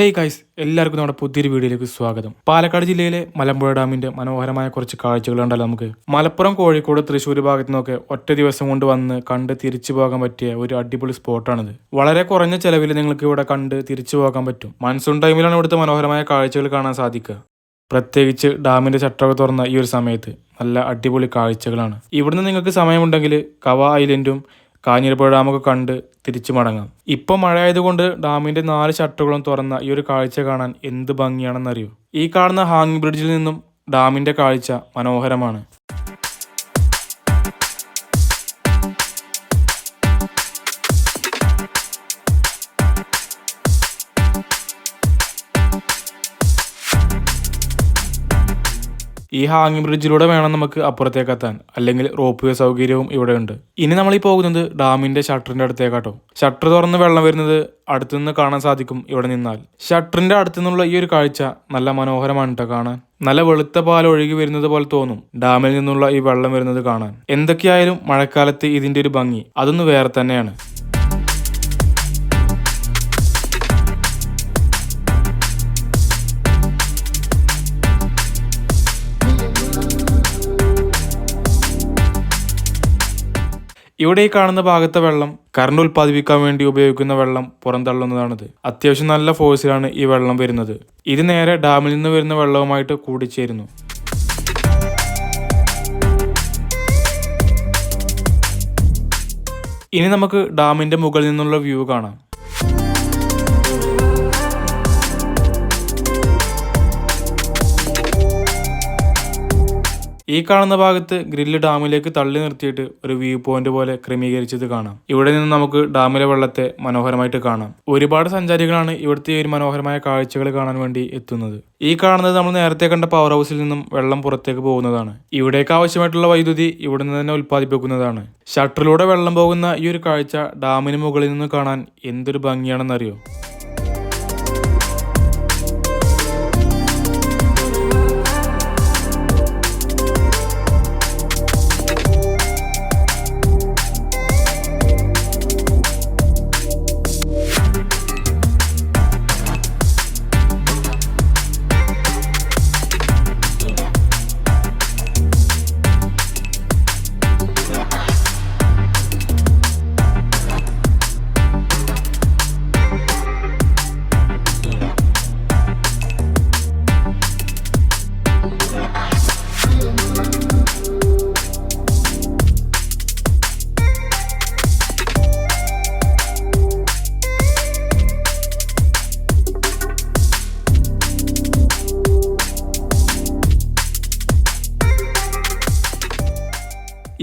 Hey guys, എല്ലാവർക്കും നമ്മുടെ പുതിയൊരു വീഡിയോയിലേക്ക് സ്വാഗതം. പാലക്കാട് ജില്ലയിലെ മലമ്പുഴ ഡാമിന്റെ മനോഹരമായ കുറച്ച് കാഴ്ചകൾ ഉണ്ടല്ലോ നമുക്ക്. മലപ്പുറം, കോഴിക്കോട്, തൃശ്ശൂർ ഭാഗത്തു നിന്നൊക്കെ ഒറ്റ ദിവസം കൊണ്ട് വന്ന് കണ്ട് തിരിച്ചു പോകാൻ പറ്റിയ ഒരു അടിപൊളി സ്പോട്ടാണിത്. വളരെ കുറഞ്ഞ ചെലവിൽ നിങ്ങൾക്ക് ഇവിടെ കണ്ട് തിരിച്ചു പോകാൻ പറ്റും. മൺസൂൺ ടൈമിലാണ് ഇവിടുത്തെ മനോഹരമായ കാഴ്ചകൾ കാണാൻ സാധിക്കുക. പ്രത്യേകിച്ച് ഡാമിന്റെ ഷട്ടറൊക്കെ തുറന്ന ഈ ഒരു സമയത്ത് നല്ല അടിപൊളി കാഴ്ചകളാണ്. ഇവിടുന്ന് നിങ്ങൾക്ക് സമയമുണ്ടെങ്കിൽ കവ ഐലൻഡും കാഞ്ഞിരപ്പുഴ ഡാമൊക്കെ കണ്ട് തിരിച്ചു മടങ്ങാം. ഇപ്പം മഴ ആയതുകൊണ്ട് ഡാമിന്റെ 4 ഷട്ടറുകളും തുറന്ന ഈ ഒരു കാഴ്ച കാണാൻ എന്ത് ഭംഗിയാണെന്നറിയോ. ഈ കാണുന്ന ഹാങ്ങിങ് ബ്രിഡ്ജിൽ നിന്നും ഡാമിന്റെ കാഴ്ച മനോഹരമാണ്. ഈ ഹാങ്ങിങ് ബ്രിഡ്ജിലൂടെ വേണം നമുക്ക് അപ്പുറത്തേക്ക് എത്താൻ, അല്ലെങ്കിൽ റോപ്പ് വേ സൗകര്യവും ഇവിടെ ഉണ്ട്. ഇനി നമ്മൾ ഈ പോകുന്നത് ഡാമിന്റെ ഷട്ടറിന്റെ അടുത്തേക്കാട്ടോ. ഷട്ടർ തുറന്ന് വെള്ളം വരുന്നത് അടുത്തുനിന്ന് കാണാൻ സാധിക്കും ഇവിടെ നിന്നാൽ. ഷട്ടറിന്റെ അടുത്തുനിന്നുള്ള ഈ ഒരു കാഴ്ച നല്ല മനോഹരമാണ് കേട്ടോ കാണാൻ. നല്ല വെളുത്ത പാൽ ഒഴുകി വരുന്നത് പോലെ തോന്നും ഡാമിൽ നിന്നുള്ള ഈ വെള്ളം വരുന്നത് കാണാൻ. എന്തൊക്കെയായാലും മഴക്കാലത്ത് ഇതിന്റെ ഒരു ഭംഗി അതൊന്ന് വേറെ തന്നെയാണ്. ഇവിടെ ഈ കാണുന്ന ഭാഗത്തെ വെള്ളം കറണ്ട് ഉൽപ്പാദിപ്പിക്കാൻ വേണ്ടി ഉപയോഗിക്കുന്ന വെള്ളം പുറന്തള്ളുന്നതാണിത്. അത്യാവശ്യം നല്ല ഫോഴ്സിലാണ് ഈ വെള്ളം വരുന്നത്. ഇത് നേരെ ഡാമിൽ നിന്ന് വരുന്ന വെള്ളവുമായിട്ട് കൂടിച്ചേരുന്നു. ഇനി നമുക്ക് ഡാമിന്റെ മുകളിൽ നിന്നുള്ള വ്യൂ കാണാം. ഈ കാണുന്ന ഭാഗത്ത് ഗ്രില്ല് ഡാമിലേക്ക് തള്ളി നിർത്തിയിട്ട് ഒരു വ്യൂ പോയിന്റ് പോലെ ക്രമീകരിച്ചത് കാണാം. ഇവിടെ നിന്ന് നമുക്ക് ഡാമിലെ വെള്ളത്തെ മനോഹരമായിട്ട് കാണാം. ഒരുപാട് സഞ്ചാരികളാണ് ഇവിടുത്തെ ഒരു മനോഹരമായ കാഴ്ചകൾ കാണാൻ വേണ്ടി എത്തുന്നത്. ഈ കാണുന്നത് നമ്മൾ നേരത്തെ കണ്ട പവർ ഹൗസിൽ നിന്നും വെള്ളം പുറത്തേക്ക് പോകുന്നതാണ്. ഇവിടേക്ക് ആവശ്യമായിട്ടുള്ള വൈദ്യുതി ഇവിടെ നിന്ന് തന്നെ ഉൽപ്പാദിപ്പിക്കുന്നതാണ്. ഷട്ടറിലൂടെ വെള്ളം പോകുന്ന ഈ ഒരു കാഴ്ച ഡാമിന് മുകളിൽ നിന്ന് കാണാൻ എന്തൊരു ഭംഗിയാണെന്നറിയോ.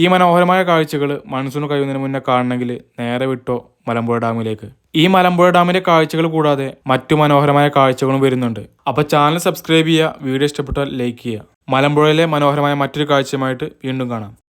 ഈ മനോഹരമായ കാഴ്ചകൾ മൺസൂൺ കഴിയുന്നതിന് മുന്നേ കാണണമെങ്കിൽ നേരെ വിട്ടോ മലമ്പുഴ ഡാമിലേക്ക്. ഈ മലമ്പുഴ ഡാമിന്റെ കാഴ്ചകൾ കൂടാതെ മറ്റു മനോഹരമായ കാഴ്ചകളും വരുന്നുണ്ട്. അപ്പോൾ ചാനൽ സബ്സ്ക്രൈബ് ചെയ്യുക, വീഡിയോ ഇഷ്ടപ്പെട്ടാൽ ലൈക്ക് ചെയ്യുക. മലമ്പുഴയിലെ മനോഹരമായ മറ്റൊരു കാഴ്ചയുമായിട്ട് വീണ്ടും കാണാം.